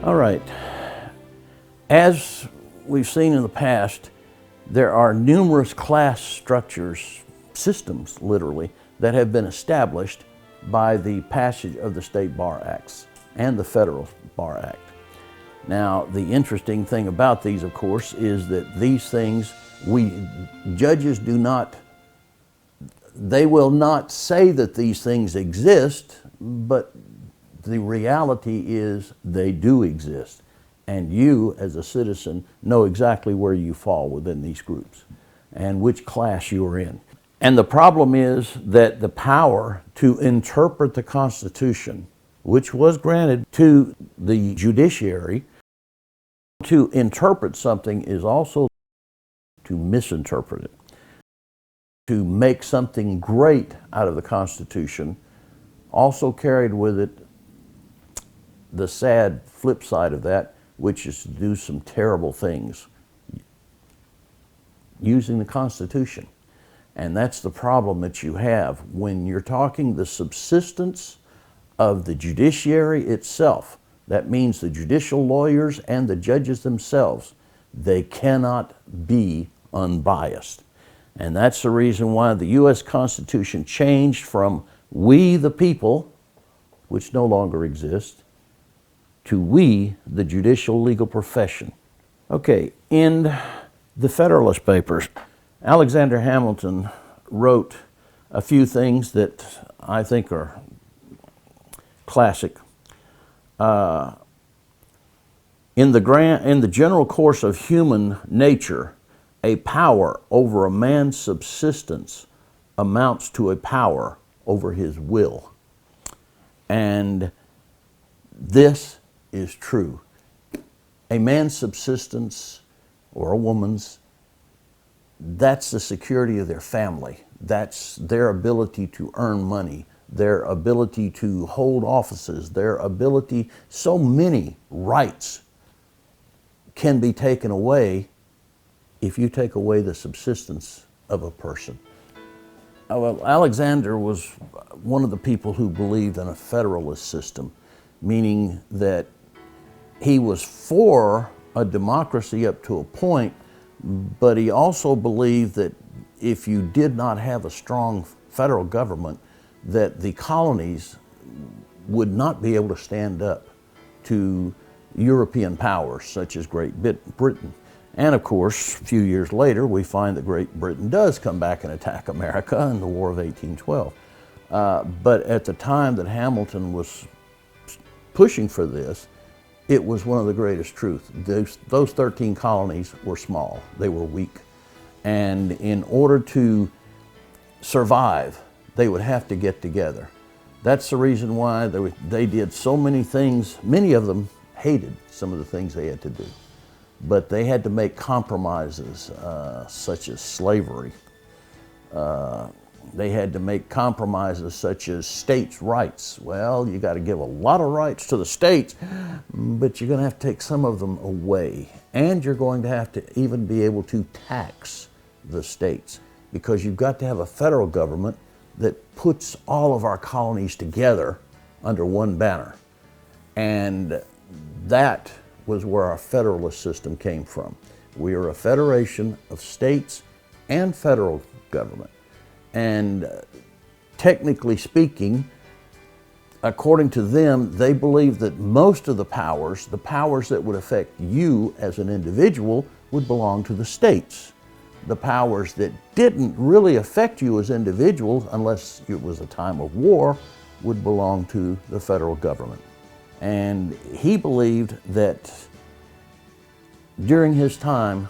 All right. As we've seen in the past, there are numerous class structures, systems literally, that have been established by the passage of the State Bar Acts and the Federal Bar Act. Now, the interesting thing about these, of course, is that these things, judges they will not say that these things exist, but the reality is they do exist. And you, as a citizen, know exactly where you fall within these groups and which class you are in. And the problem is that the power to interpret the Constitution, which was granted to the judiciary, to interpret something is also to misinterpret it. To make something great out of the Constitution also carried with it the sad flip side of that, which is to do some terrible things using the Constitution. And that's the problem that you have when you're talking the subsistence of the judiciary itself. That means the judicial lawyers and the judges themselves, they cannot be unbiased. And that's the reason why the U.S. Constitution changed from we the people, which no longer exists, to we the judicial legal profession. Okay, in the Federalist Papers, Alexander Hamilton wrote a few things that I think are classic. In the general course of human nature, a power over a man's subsistence amounts to a power over his will. And this is true. A man's subsistence, or a woman's, that's the security of their family. That's their ability to earn money, their ability to hold offices, their ability, so many rights can be taken away if you take away the subsistence of a person. Well, Alexander was one of the people who believed in a federalist system, meaning that he was for a democracy up to a point, but he also believed that if you did not have a strong federal government, that the colonies would not be able to stand up to European powers such as Great Britain. And of course, a few years later, we find that Great Britain does come back and attack America in the War of 1812. But at the time that Hamilton was pushing for this, it was one of the greatest truths. Those 13 colonies were small, they were weak. And in order to survive, they would have to get together. That's the reason why they did so many things. Many of them hated some of the things they had to do. But they had to make compromises, such as slavery. They had to make compromises such as states' rights. Well, you got to give a lot of rights to the states, but you're going to have to take some of them away. And you're going to have to even be able to tax the states, because you've got to have a federal government that puts all of our colonies together under one banner. And that was where our federalist system came from. We are a federation of states and federal government. And technically speaking, according to them, they believe that most of the powers that would affect you as an individual, would belong to the states. The powers that didn't really affect you as individuals, unless it was a time of war, would belong to the federal government. And he believed that during his time,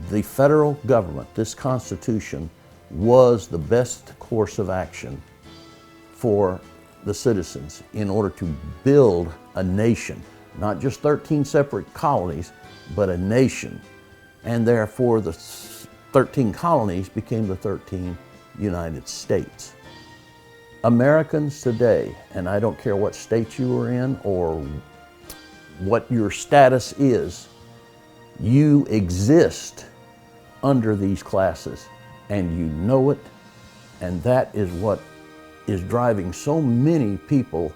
the federal government, this Constitution, was the best course of action for the citizens in order to build a nation, not just 13 separate colonies, but a nation. And therefore the 13 colonies became the 13 United States. Americans today, and I don't care what state you are in or what your status is, you exist under these classes, and you know it, and that is what is driving so many people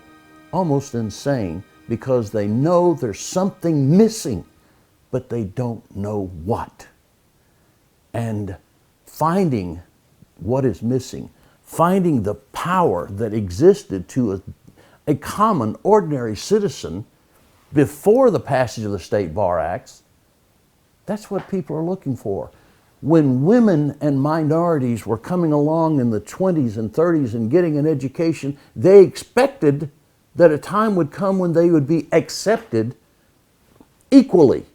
almost insane because they know there's something missing, but they don't know what. And finding what is missing, finding the power that existed to a common, ordinary citizen before the passage of the State Bar Acts, that's what people are looking for. When women and minorities were coming along in the 20s and 30s and getting an education, they expected that a time would come when they would be accepted equally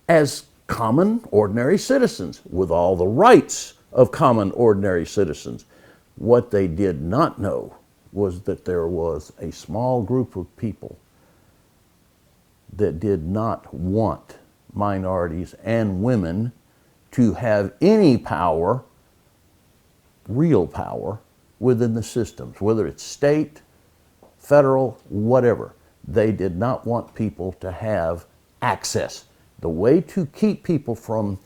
as common, ordinary citizens with all the rights of common, ordinary citizens. What they did not know was that there was a small group of people that did not want minorities and women to have any power, real power, within the systems, whether it's state, federal, whatever. They did not want people to have access. The way to keep people from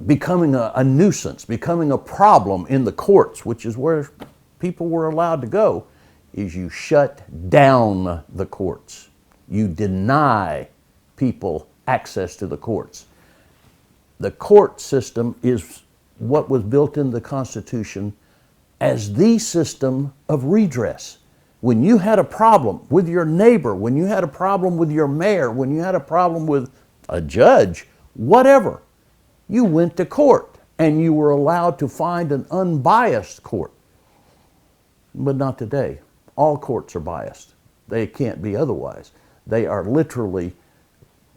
becoming a nuisance, becoming a problem in the courts, which is where people were allowed to go, is you shut down the courts. You deny people access to the courts. The court system is what was built into the Constitution as the system of redress. When you had a problem with your neighbor, when you had a problem with your mayor, when you had a problem with a judge, whatever, you went to court and you were allowed to find an unbiased court. But not today. All courts are biased. They can't be otherwise. They are literally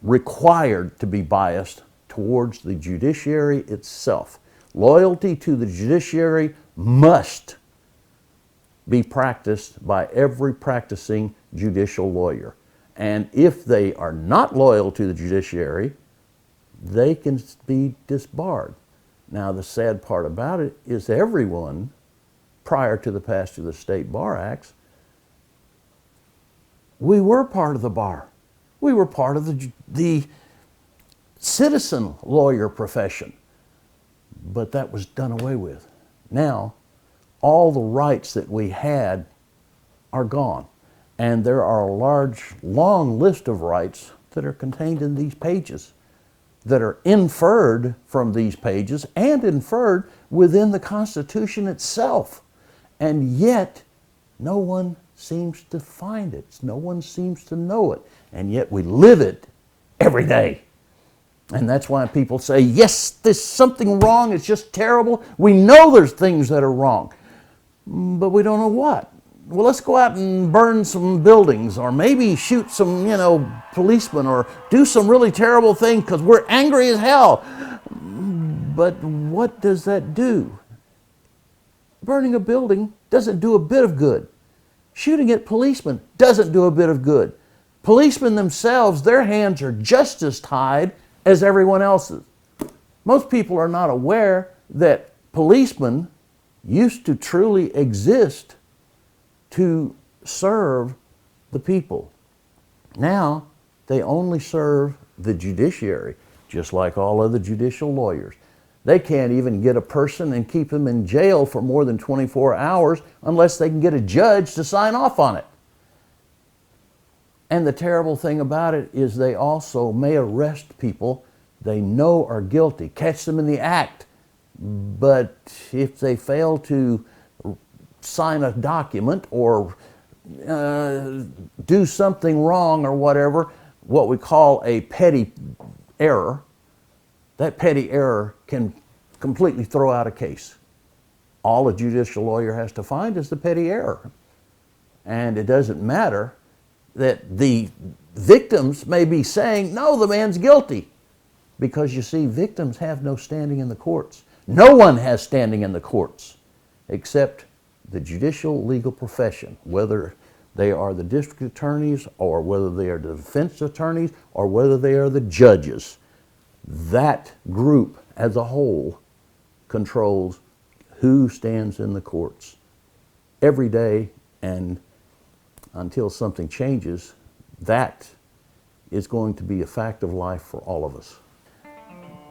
required to be biased towards the judiciary itself. Loyalty to the judiciary must be practiced by every practicing judicial lawyer. And if they are not loyal to the judiciary, they can be disbarred. Now, the sad part about it is everyone, prior to the passage of the State Bar Acts, we were part of the bar. We were part of the citizen lawyer profession. But that was done away with. Now, all the rights that we had are gone. And there are a large, long list of rights that are contained in these pages, that are inferred from these pages and inferred within the Constitution itself. And yet, no one seems to find it. No one seems to know it. And yet we live it every day. And that's why people say, yes, there's something wrong, it's just terrible. We know there's things that are wrong, but we don't know what. Well, let's go out and burn some buildings, or maybe shoot some, policemen, or do some really terrible thing because we're angry as hell. But what does that do? Burning a building doesn't do a bit of good. Shooting at policemen doesn't do a bit of good. Policemen themselves, their hands are just as tied as everyone else's. Most people are not aware that policemen used to truly exist to serve the people. Now, they only serve the judiciary, just like all other judicial lawyers. They can't even get a person and keep them in jail for more than 24 hours unless they can get a judge to sign off on it. And the terrible thing about it is they also may arrest people they know are guilty, catch them in the act. But if they fail to sign a document or do something wrong or whatever, what we call a petty error, that petty error can completely throw out a case. All a judicial lawyer has to find is the petty error. And it doesn't matter that the victims may be saying, no, the man's guilty. Because you see, victims have no standing in the courts. No one has standing in the courts except the judicial legal profession, whether they are the district attorneys or whether they are the defense attorneys or whether they are the judges. That group as a whole controls who stands in the courts every day, and until something changes, that is going to be a fact of life for all of us.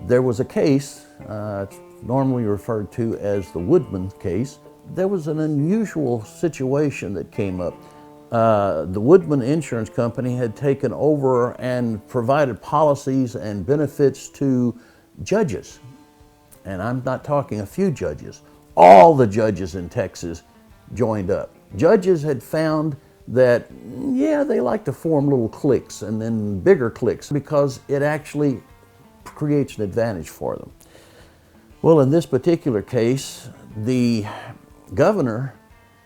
There was a case, it's normally referred to as the Woodman case. There was an unusual situation that came up. the Woodman Insurance Company had taken over and provided policies and benefits to judges. And I'm not talking a few judges. All the judges in Texas joined up. Judges had found that, yeah, they like to form little cliques and then bigger cliques because it actually creates an advantage for them. Well, in this particular case, the governor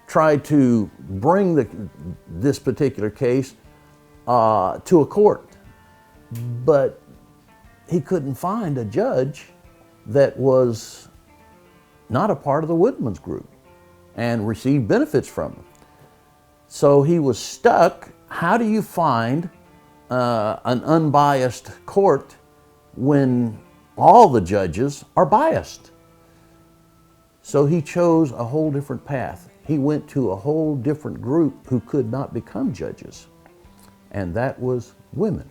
tried to bring this particular case to a court, but he couldn't find a judge that was not a part of the Woodman's group and received benefits from them. So he was stuck. How do you find an unbiased court when all the judges are biased? So he chose a whole different path. He went to a whole different group who could not become judges, and that was women.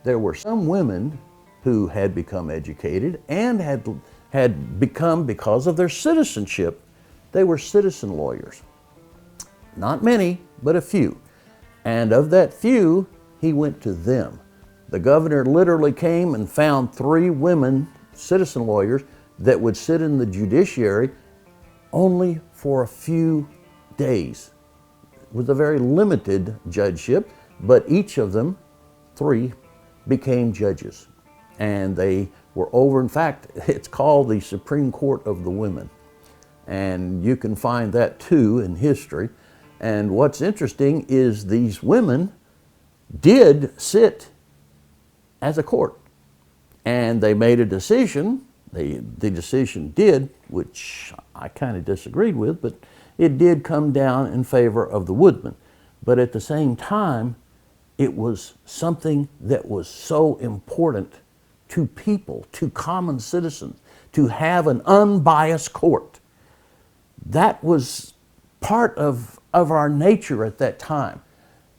There were some women who had become educated and had become, because of their citizenship, they were citizen lawyers. Not many, but a few. And of that few, he went to them. The governor literally came and found 3 women, citizen lawyers, that would sit in the judiciary only for a few days. It was a very limited judgeship, but each of them, 3, became judges. And they were over, in fact, it's called the Supreme Court of the Women. And you can find that too in history. And what's interesting is these women did sit as a court. And they made a decision. The decision did, which I kind of disagreed with, but it did come down in favor of the Woodman. But at the same time, it was something that was so important to people, to common citizens, to have an unbiased court. That was part of our nature at that time.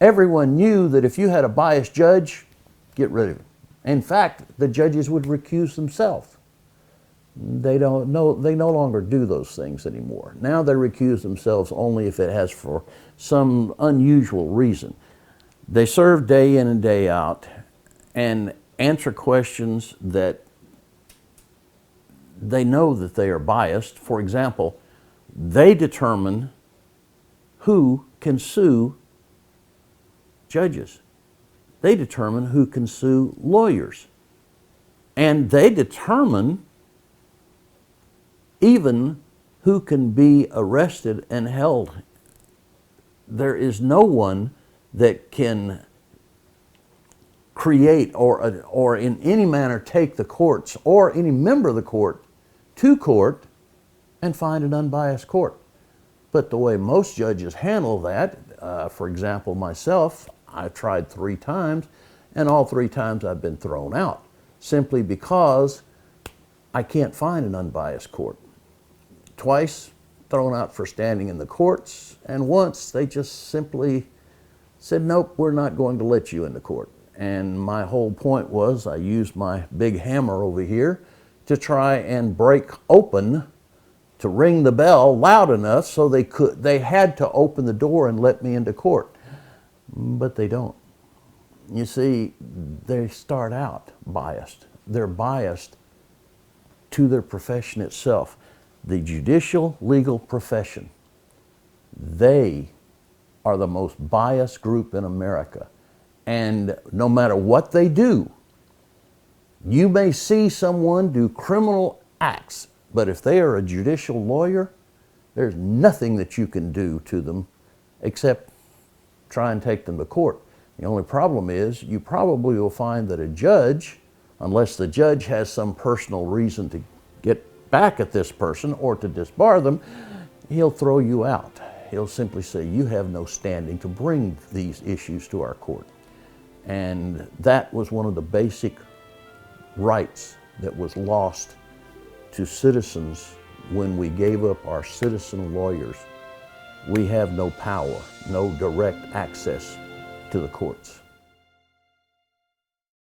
Everyone knew that if you had a biased judge, get rid of him. In fact, the judges would recuse themselves. They no longer do those things anymore. Now they recuse themselves only if it has for some unusual reason. They serve day in and day out and answer questions that they know that they are biased. For example, they determine who can sue judges. They determine who can sue lawyers. And they determine even who can be arrested and held. There is no one that can create or in any manner take the courts or any member of the court to court and find an unbiased court. But the way most judges handle that, for example, myself, I've tried 3 times, and all 3 times I've been thrown out, simply because I can't find an unbiased court. Twice thrown out for standing in the courts, and once they just simply said, nope, we're not going to let you into court. And my whole point was I used my big hammer over here to try and break open, to ring the bell loud enough so they had to open the door and let me into court. But they don't. You see, they start out biased. They're biased to their profession itself. The judicial legal profession, they are the most biased group in America. And no matter what they do, you may see someone do criminal acts, but if they are a judicial lawyer, there's nothing that you can do to them except try and take them to court. The only problem is you probably will find that a judge, unless the judge has some personal reason to get back at this person or to disbar them, he'll throw you out. He'll simply say, you have no standing to bring these issues to our court. And that was one of the basic rights that was lost to citizens when we gave up our citizen lawyers. We have no power, no direct access to the courts.